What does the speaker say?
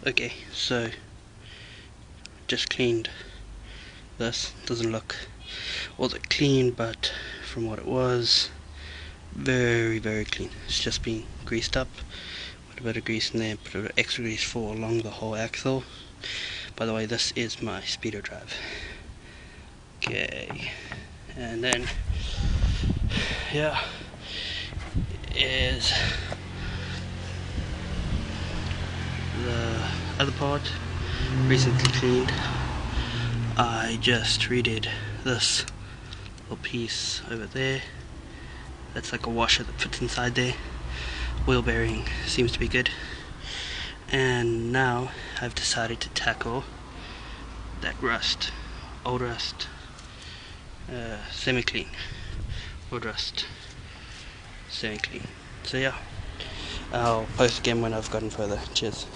Okay, so just cleaned this. Doesn't look all that clean, but from what it was, very clean. It's just been greased up, put a bit of grease in there, put a bit of extra grease for along the whole axle. By the way, this is my Speedo drive. Okay, and then here is the other part, recently cleaned. I just redid this little piece over there. That's like a washer that fits inside there. Wheel bearing seems to be good. And now I've decided to tackle that rust, old rust, semi-clean, old rust, semi-clean. So yeah, I'll post again when I've gotten further. Cheers.